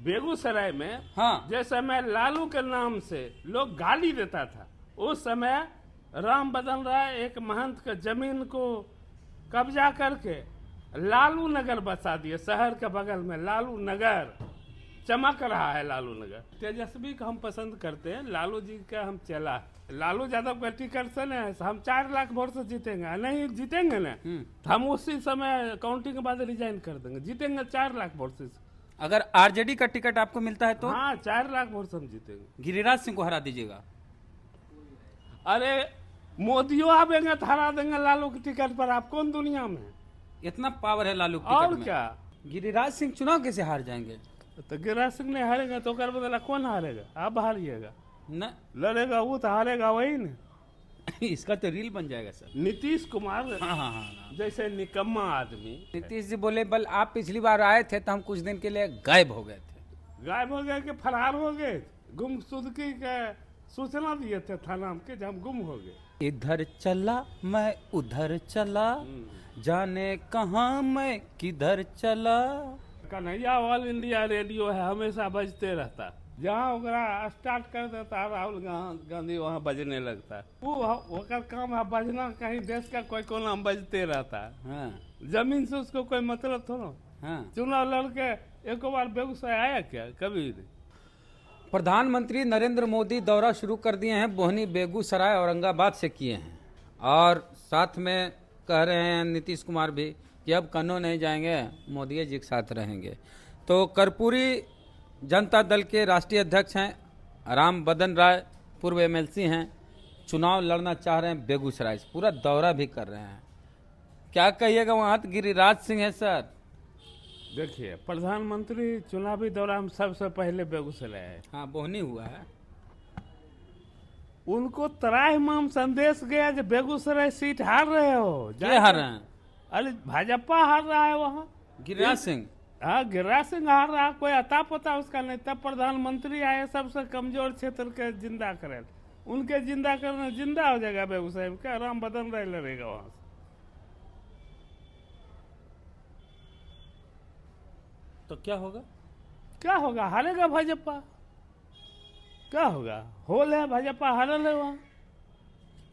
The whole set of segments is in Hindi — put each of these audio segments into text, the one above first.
बेगूसराय में हाँ। जिस समय लालू के नाम से लोग गाली देता था, उस समय राम बदन राय एक महंत के जमीन को कब्जा करके लालू नगर बसा दिए। शहर के बगल में लालू नगर चमक रहा है। लालू नगर तेजस्वी को हम पसंद करते हैं, लालू जी का हम चला है। लालू यादव का टिकट से नहीं, हम 4 लाख वोट से जीतेंगे। नहीं जीतेंगे ना तो हम उसी समय काउंटिंग के बाद रिजाइन कर देंगे। जीतेंगे 4 लाख वोट से। अगर आरजेडी का टिकट आपको मिलता है तो हाँ 4 लाख वोट से हम जीतेंगे। गिरिराज सिंह को हरा दीजिएगा। अरे मोदियों आवेंगे तो हरा देंगे लालू के टिकट पर। आप कौन दुनिया में? इतना पावर है लालू के और टिकट में। क्या? गिरिराज सिंह चुनाव कैसे हार जाएंगे? तो गिरिराज सिंह ने हारेगा तो कर बदला कौन हारेगा? आप हारिएगा। न लड़ेगा वो तो हारेगा वही ना। इसका तो रील बन जाएगा सर। नीतीश कुमार हाँ। जैसे निकम्मा आदमी। नीतीश जी बोले बल आप पिछली बार आए थे तो हम कुछ दिन के लिए गायब हो गए थे। गायब हो गए कि फरार हो गए? गुमशुदगी के सूचना दिए थे थाना के, जब हम गुम हो गए। इधर चला मैं उधर चला, जाने कहाँ मैं किधर चला। कन्हैया ऑल इंडिया रेडियो है, हमेशा बजते रहता। जहाँ ओकरा स्टार्ट कर देता राहुल गांधी वहाँ बजने लगता। वो ओकर काम है बजना, कहीं देश का कोई कोना बजते रहता। हाँ। जमीन से उसको कोई मतलब थोड़ा। हाँ। चुनाव लड़के एक बार बेगूसराय आया क्या? कभी नहीं। प्रधानमंत्री नरेंद्र मोदी दौरा शुरू कर दिए हैं। बोहनी, बेगूसराय, औरंगाबाद से किए हैं और साथ में कह रहे हैं नीतीश कुमार भी कि अब कन्नौ नहीं जाएंगे, मोदी जी के साथ रहेंगे। तो कर्पूरी जनता दल के राष्ट्रीय अध्यक्ष हैं राम बदन राय, पूर्व एमएलसी हैं, चुनाव लड़ना चाह रहे हैं बेगूसराय से, पूरा दौरा भी कर रहे हैं। क्या कहिएगा? वहाँ तो गिरिराज सिंह है सर। देखिए, प्रधानमंत्री चुनावी दौरा हम सबसे पहले बेगूसराय आए। हाँ, बोहनी हुआ है। उनको त्राहिमाम संदेश गया जो बेगूसराय सीट हार रहे हो। क्या हार रहे हैं? अरे भाजपा हार रहा है वहाँ। गिरिराज सिंह। हाँ, गिरिराज सिंह हार रहा, कोई अता पता उसका नहीं। तब प्रधानमंत्री आए सबसे कमजोर क्षेत्र के जिंदा करे। उनके जिंदा करने जिंदा हो जाएगा बेगूसराय में। क्या राम बदन राय लड़ेगा वहां से? तो क्या होगा? क्या होगा? हारेगा भाजपा। क्या होगा? होल है, भाजपा हारल है वहाँ।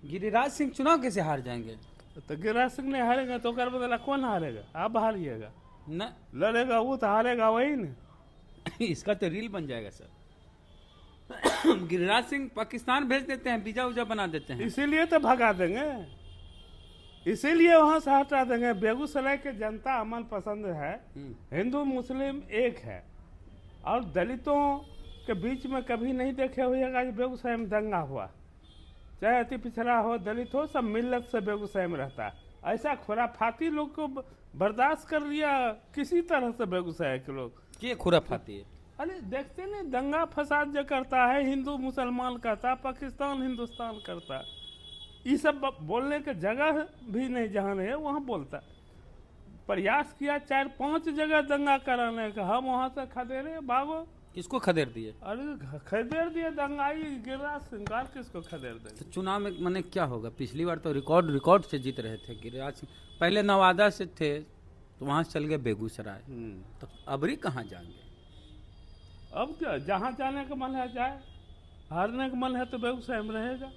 गिरिराज सिंह चुनाव कैसे हार जाएंगे? तो गिरिराज सिंह ने हारेगा तो कर बदला कौन हारेगा? आप हारिएगा। न लड़ेगा वो तो हारेगा वही ना। इसका तो रील बन जाएगा सर। गिरिराज सिंह पाकिस्तान भेज देते हैं, वीजा उजा बना देते हैं। इसीलिए तो भगा देंगे, इसीलिए वहां से हटा देंगे। बेगूसराय के जनता अमन पसंद है, हिंदू मुस्लिम एक है। और दलितों के बीच में कभी नहीं देखे हुएगा कि बेगूसराय में दंगा हुआ। चाहे अति पिछड़ा हो, दलित हो, सब मिल्लत से बेगूसराय में रहता है। ऐसा खुराफाती लोग को बर्दाश्त कर लिया किसी तरह से बेगूसराय के लोग। ये खुराफाती है। अरे देखते नहीं, दंगा फसाद जो करता है, हिंदू मुसलमान करता, पाकिस्तान हिंदुस्तान करता। ये सब बोलने के जगह भी नहीं जहाँ नहीं है वहाँ बोलता। प्रयास किया 4-5 जगह दंगा कराने का, हम वहाँ से खदेड़े भागो। किसको खदेड़ दिए? अरे खदेड़ दिए दंगाई गिरिराज सिंह। किसको खदेड़ दे? तो चुनाव में मैंने क्या होगा? पिछली बार तो रिकॉर्ड से जीत रहे थे गिरिराज सिंह। पहले नवादा से थे तो वहां से चल गए बेगूसराय। तो अबरी कहाँ जाएंगे? अब क्या, जहाँ जाने का मन है जाए, हारने का मन है तो बेगूसराय में रहेगा।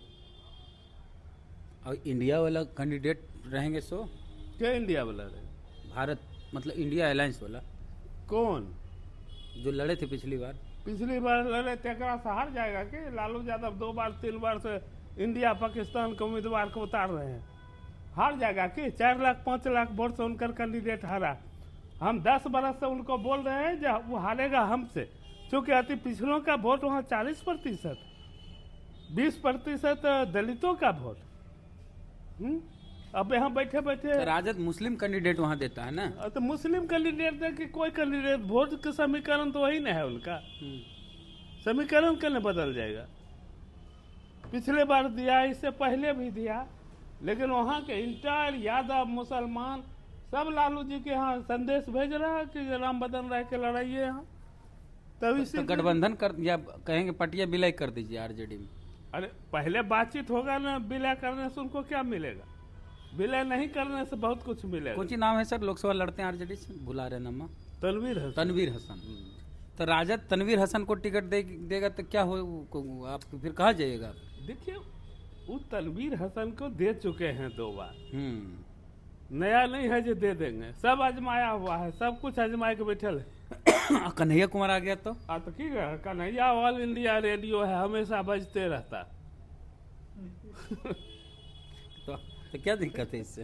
और इंडिया वाला कैंडिडेट रहेंगे सो? क्या इंडिया वाला रहे? भारत मतलब इंडिया अलायंस वाला। कौन? जो लड़े थे पिछली बार। पिछली बार लड़े तेकरा से हार जाएगा कि? लालू यादव 2 बार 3 बार से इंडिया पाकिस्तान के उम्मीदवार को उतार रहे हैं। हार जाएगा कि? 4 लाख 5 लाख वोट से उनका कैंडिडेट हारा। हम 10 बरस से उनको बोल रहे हैं जो वो हारेगा हमसे, क्योंकि अति पिछड़ों का वोट वहाँ 40%, 20% दलितों का वोट। अब यहाँ बैठे बैठे राजद मुस्लिम कैंडिडेट वहाँ देता है ना। तो मुस्लिम कैंडिडेट दे कि कोई कैंडिडेट, वोट का समीकरण तो वही ना है उनका। समीकरण कैसे बदल जाएगा? पिछले बार दिया, इससे पहले भी दिया, लेकिन वहाँ के इंटायर यादव मुसलमान सब लालू जी के यहाँ संदेश भेज रहा है कि राम बदन राय के लड़ाइए यहाँ। तभी तो गठबंधन कर या कहेंगे पटिया विलय कर दीजिए आरजेडी में। अरे पहले बातचीत होगा ना, विलय करने से उनको क्या मिलेगा? विलय नहीं करने से बहुत कुछ मिलेगा। कौन सी नाम है सर? लोकसभा लड़ते हैं आरजेडी से, भुला रहे नाम। तनवीर हसन। तनवीर हसन। तो राजद तनवीर हसन को टिकट देगा तो क्या हो, आप फिर कहाँ जाइएगा? देखिए, वो तनवीर हसन को दे चुके हैं 2 बार, नया नहीं है जो दे देंगे, सब आजमाया हुआ है, सब कुछ आजमा के बैठल है। कन्हैया कुमार आ गया तो तो की कन्हैया ऑल इंडिया रेडियो है, हमेशा बजते रहता। तो क्या दिक्कत है इससे?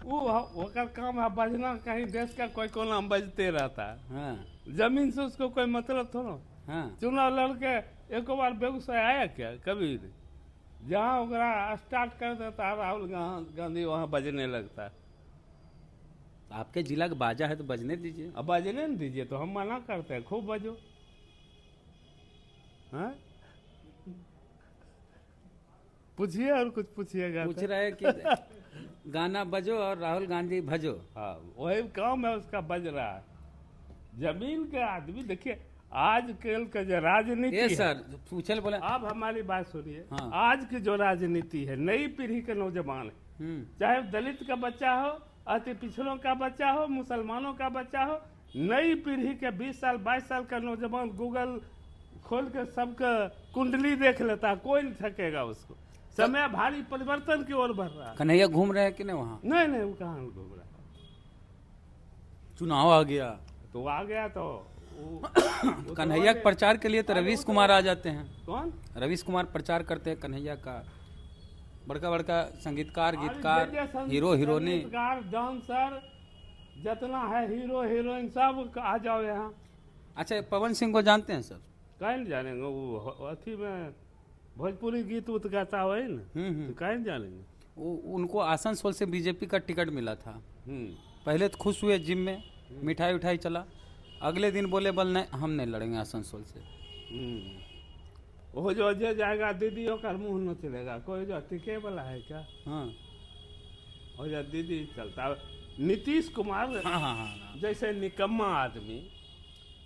वो काम है बजना, कहीं देश का कोई कोना बजते रहता है। हाँ जमीन से उसको कोई मतलब थोड़ा। हाँ चुनाव लड़के एक बार बेगूसराय आया क्या कभी नहीं? जहाँ ओकरा स्टार्ट कर देता है राहुल गांधी, वहाँ बजने लगता है। आपके जिला का बाजा है तो बजने दीजिए। अब बजने न दीजिए तो हम मना करते हैं, खूब बजो। हाँ, पूछिए और कुछ पूछिएगा। पूछ रहे हैं कि गाना बजो और राहुल गांधी भजो। हाँ, वही काम है उसका, बज रहा है। जमीन के आदमी देखिए, आजकल का जो राजनीति ये है, सर पूछल बोले आप हमारी बात सुनिए। हाँ। आज की जो राजनीति है, नई पीढ़ी के नौजवान है, चाहे दलित का बच्चा हो, अति पिछड़ों का बच्चा हो, मुसलमानों का बच्चा हो, नई पीढ़ी के 20 साल 22 साल का नौजवान गूगल खोल के सबका कुंडली देख लेता है, कोई नहीं थकेगा उसको। समय भारी परिवर्तन की ओर बढ़ रहा है। कन्हैया घूम रहे हैं कि नहीं वहाँ? नहीं, वो कहाँ घूम रहा है? चुनाव आ गया तो आ गया तो कन्हैया के प्रचार के लिए तो रवीश कुमार आ जाते हैं। कौन? रवीश कुमार प्रचार करते हैं कन्हैया का। बड़का बड़का संगीतकार, गीतकार, हीरो हीरोइनी, डांसर जितना है, हीरो हीरोइन सब आ जाओ यहाँ। अच्छा, पवन सिंह को जानते हैं सर? कहीं नहीं जानेंगे, वो अथी में भोजपुरी गीत उत गाता हो ना, तो कहीं नहीं जानेंगे। उनको आसनसोल से बीजेपी का टिकट मिला था। पहले तो खुश हुए, जिम में मिठाई उठाई चला, अगले दिन बोले बल नहीं, हम नहीं लड़ेंगे आसनसोल से। वो जो अजय जाएगा दीदी होकर मुंह न चलेगा, कोई जो टिके वाला है क्या? हाँ, और जो दीदी चलता। नीतीश कुमार हाँ। जैसे निकम्मा आदमी,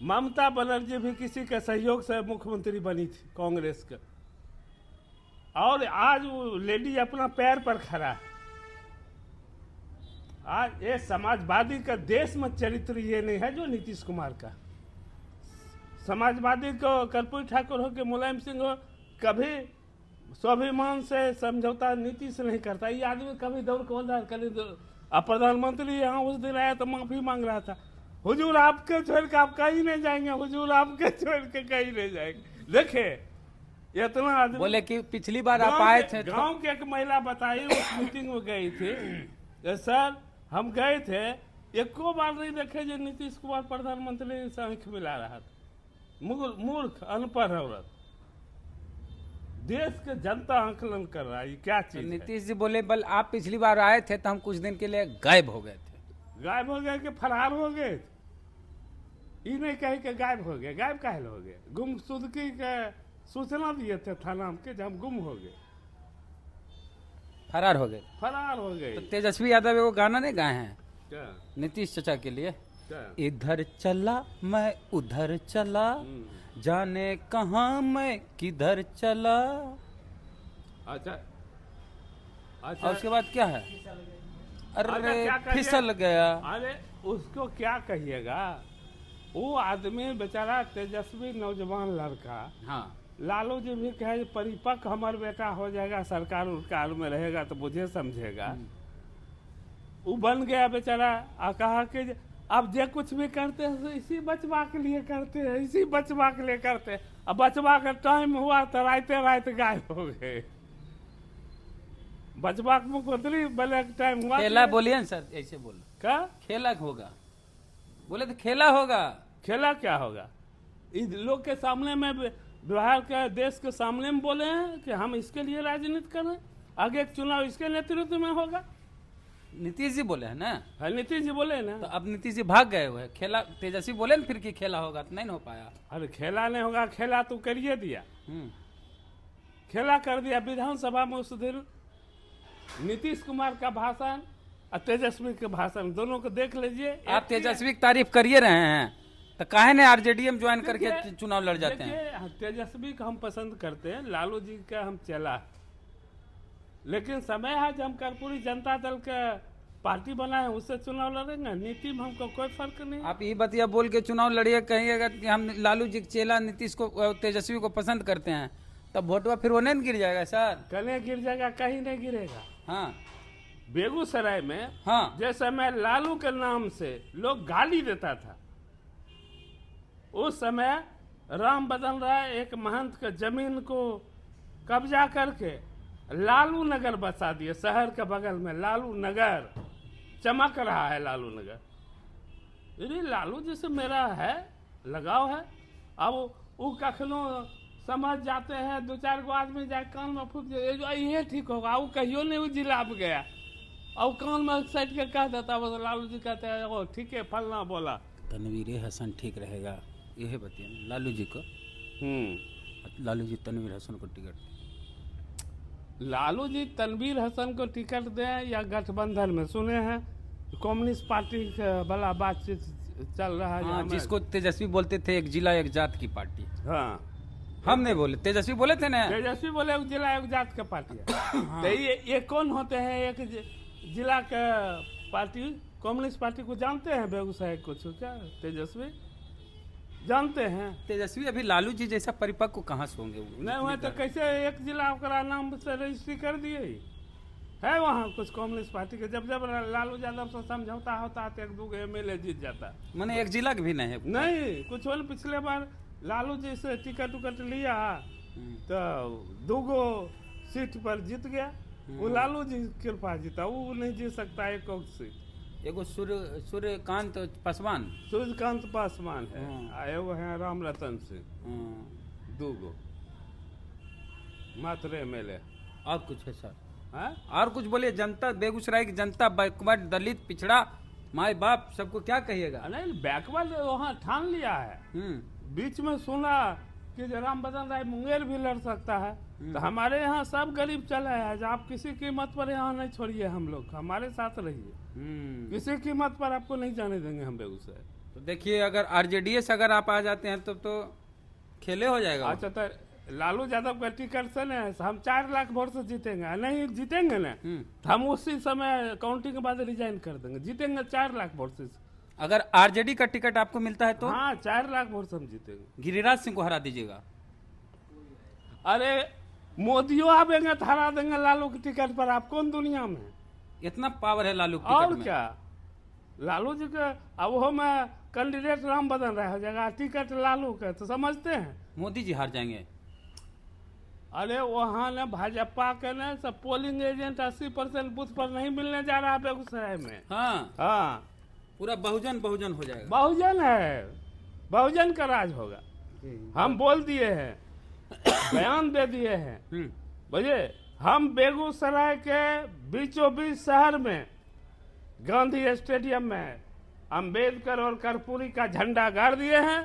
ममता बनर्जी भी किसी के सहयोग से मुख्यमंत्री बनी थी कांग्रेस का, और आज वो लेडी अपना पैर पर खड़ा है। आज ये समाजवादी का देश में चरित्र ये नहीं है जो नीतीश कुमार का। समाजवादी को कर्पूरी ठाकुर हो कि मुलायम सिंह हो, कभी स्वाभिमान से समझौता नीतीश नहीं करता। ये आदमी कभी दौड़ कर प्रधानमंत्री यहाँ उस दिन आया तो माफी मांग रहा था, हुजूर आपके छोड़ के आप कहीं नहीं जाएंगे, हुजूर आपके छोड़ के कहीं नहीं जाएंगे। देखे इतना आदमी बोले कि पिछली बार आप आए थे, गांव की एक महिला बताई, उस मीटिंग में गई थी, सर हम गए थे, एको बार नहीं देखे जो नीतीश कुमार प्रधानमंत्री से आंख मिला रहा था। मूर्ख अनपढ़ औरत, देश के जनता आंकलन कर रहा है, ये क्या चीज है? नीतीश जी बोले बल आप पिछली बार आए थे तो हम कुछ दिन के लिए गायब हो गए थे। गायब हो गए कि फरार हो गए? ये नहीं कहे कि गायब हो गए। गायब काहे हो गए? गुमशुदगी के सूचना दिए थे थाना के, जब हम गुम हो गए, फरार हो गए। फरार हो गए। तो तेजस्वी यादव वो गाना नहीं गाए हैं क्या? नीतीश चचा के लिए? क्या? इधर चला मैं उधर चला, जाने कहाँ मैं किधर चला। अच्छा और उसके बाद क्या है? अरे क्या कहिए? फिसल गया। अरे उसको क्या कहिएगा, वो आदमी बेचारा तेजस्वी नौजवान लड़का। हाँ, लालू जी भी कहे परिपक्व हमार बेटा हो जाएगा, सरकार उरकार में रहेगा तो मुझे समझेगा। वो बन गया बेचारा, आ कहा कि अब जे कुछ भी करते हैं तो इसी बचवा के लिए करते हैं, इसी बचवा के लिए करते हैं। अब बचवा का टाइम हुआ तो राते रात गायब हो गए। बचवा के मुख्यमंत्री बने टाइम हुआ, खेला बोलिए ना सर, ऐसे बोलो। क्या खेला होगा? बोले तो खेला होगा। खेला क्या होगा? इस लोग के सामने में, बिहार के देश के सामने में बोले हैं कि हम इसके लिए राजनीति कर रहे हैं, आगे एक चुनाव इसके नेतृत्व में होगा। नीतीश जी बोले है ना? हाँ, नीतीश जी बोले ना। तो अब नीतीश जी भाग गए हुए। खेला तेजस्वी बोले ना फिर कि खेला होगा, तो नहीं हो पाया। अरे खेला नहीं होगा, खेला तो करिए दिया। खेला कर दिया। विधानसभा में उस दिन नीतीश कुमार का भाषण और तेजस्वी के भाषण दोनों को देख लीजिए। आप तेजस्वी की तारीफ करिए रहे हैं तो काहे ने आरजेडी में ज्वाइन करके चुनाव लड़ जाते हैं? तेजस्वी को हम पसंद करते हैं, लालू जी का हम चला, लेकिन समय है जब हम कर्पूरी जनता दल के पार्टी बनाए उससे चुनाव लड़ेंगे, नीति में हमको कोई फर्क नहीं। आप ये बतिया बोल के चुनाव लड़िए, कहिएगा कि हम लालू जी के चेला नीतीश को तेजस्वी को पसंद करते हैं, तब वोटवा फिर वो नहीं गिर जाएगा सर। कहीं गिर जाएगा, कहीं नहीं गिरेगा। हाँ बेगूसराय में हाँ जिस समय लालू के नाम से लोग गाली देता था, उस समय राम बदन राय एक महंत के जमीन को कब्जा करके लालू नगर बसा दिए। शहर के बगल में लालू नगर चमक रहा है। लालू नगर, अरे लालू जी से मेरा है लगाव है। अब वो कखनो समझ जाते हैं, दो चार गो आदमी जाए कान में फूक ये ठीक होगा, वो कहियो नहीं वो जिला पे गया और कान में साइड के कह देता, बस लालू जी कहते हैं ओ ठीक है फलना बोला। तनवीर हसन ठीक रहेगा, यही बतिया लालू जी को। लालू जी तनवीर हसन को टिकट, लालू जी तनवीर हसन को टिकट दें या गठबंधन में, सुने हैं कम्युनिस्ट पार्टी वाला बातचीत चल रहा है। हाँ, जिसको तेजस्वी बोलते थे एक जिला एक जात की पार्टी। हाँ, हम नहीं बोले, तेजस्वी बोले थे ना। तेजस्वी बोले एक जिला एक जात का पार्टी है। हाँ। तो ये कौन होते हैं? एक जिला का पार्टी, कम्युनिस्ट पार्टी को जानते हैं बेगूसराय कुछ क्या? तेजस्वी जानते हैं? तेजस्वी अभी लालू जी जैसा परिपक्व कहाँ से होंगे? नहीं हुए तो कैसे एक जिला ओकरा नाम से रजिस्ट्री कर दिए है वहाँ कुछ कम्युनिस्ट पार्टी के। जब जब लालू यादव से समझौता होता है तो एक दो MLA जीत जाता। मैंने एक जिला भी नहीं है। नहीं कुछ हो, पिछले बार लालू जी से टिकट उकट लिया तो 2 गो सीट पर जीत गया। वो लालू जी कृपा जीता, वो नहीं जीत सकता एक सीट। एगो सूर्यकांत पासवान, सूर्यकांत पासवान है, एगो है राम रतन सिंह, 2 गो मात्र MLA। और कुछ है सर? हाँ? और कुछ बोलिए। जनता, बेगूसराय की जनता बैकवर्ड, दलित, पिछड़ा, माए बाप सबको क्या कहिएगा? नहीं बैकवर्ड वहाँ ठान लिया है। बीच में सुना कि राम बदन राय मुंगेर भी लड़ सकता है, तो हमारे यहाँ सब गरीब चला है। आप किसी कीमत पर यहाँ नहीं छोड़िए, हम लोग हमारे साथ रहिए, किसी कीमत पर आपको नहीं जाने देंगे हम बेगूसराय। तो देखिए अगर RJDS अगर आप आ जाते हैं तो खेले हो जाएगा। अच्छा, तो लालू यादव का टिकट से न हम 4 लाख वोट से जीतेंगे, नहीं जीतेंगे ना तो हम उसी समय काउंटिंग के बाद रिजाइन कर देंगे। जीतेंगे 4 लाख वोट से। अगर RJD का टिकट आपको मिलता है तो? हाँ, 4 लाख वोट से हम जीतेंगे। गिरिराज सिंह को हरा दीजिएगा। अरे मोदियों आवेंगे तो हरा देंगे लालू के टिकट पर। आप कौन दुनिया में? इतना पावर है लालू के और टिकट में। क्या लालू जी के अब वो में कैंडिडेट राम बदन रहा हो जाएगा, टिकट लालू के, तो समझते हैं मोदी जी हार जाएंगे। अरे वहाँ न भाजपा के न सब पोलिंग एजेंट 80% बूथ पर नहीं मिलने जा रहा है बेगूसराय में। हाँ, पूरा बहुजन बहुजन हो जाएगा। बहुजन है, बहुजन का राज होगा। हम बोल दिए हैं, बयान दे दिए हैं, बुझे। हम बेगूसराय के बीचों बीच शहर में गांधी स्टेडियम में अंबेडकर और कर्पूरी का झंडा गाड़ दिए हैं।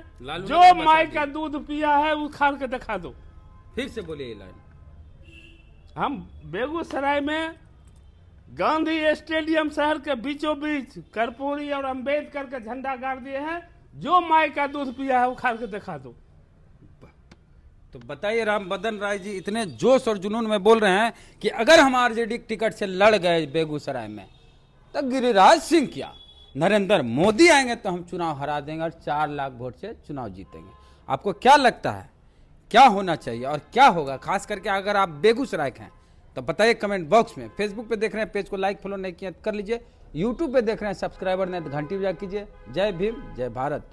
जो माई का दूध पिया है वो खाल के दिखा दो। फिर से बोलिए ये लाइन। हम बेगूसराय में गांधी स्टेडियम शहर के बीचों बीच कर्पूरी और अंबेडकर के झंडा गाड़ दिए हैं। जो माई का दूध पिया है वो खाल के दिखा दो। तो बताइए, राम बदन राय जी इतने जोश और जुनून में बोल रहे हैं कि अगर हम RJD टिकट से लड़ गए बेगूसराय में तो गिरिराज सिंह क्या, नरेंद्र मोदी आएंगे तो हम चुनाव हरा देंगे और 4 लाख वोट से चुनाव जीतेंगे। आपको क्या लगता है क्या होना चाहिए और क्या होगा? खास करके अगर आप बेगूसराय के हैं तो बताइए कमेंट बॉक्स में। फेसबुक पे देख रहे हैं, पेज को लाइक फॉलो नहीं किया कर लीजिए। यूट्यूब पे देख रहे हैं, सब्सक्राइबर नहीं तो घंटी बजा कीजिए। जय भीम, जय भारत।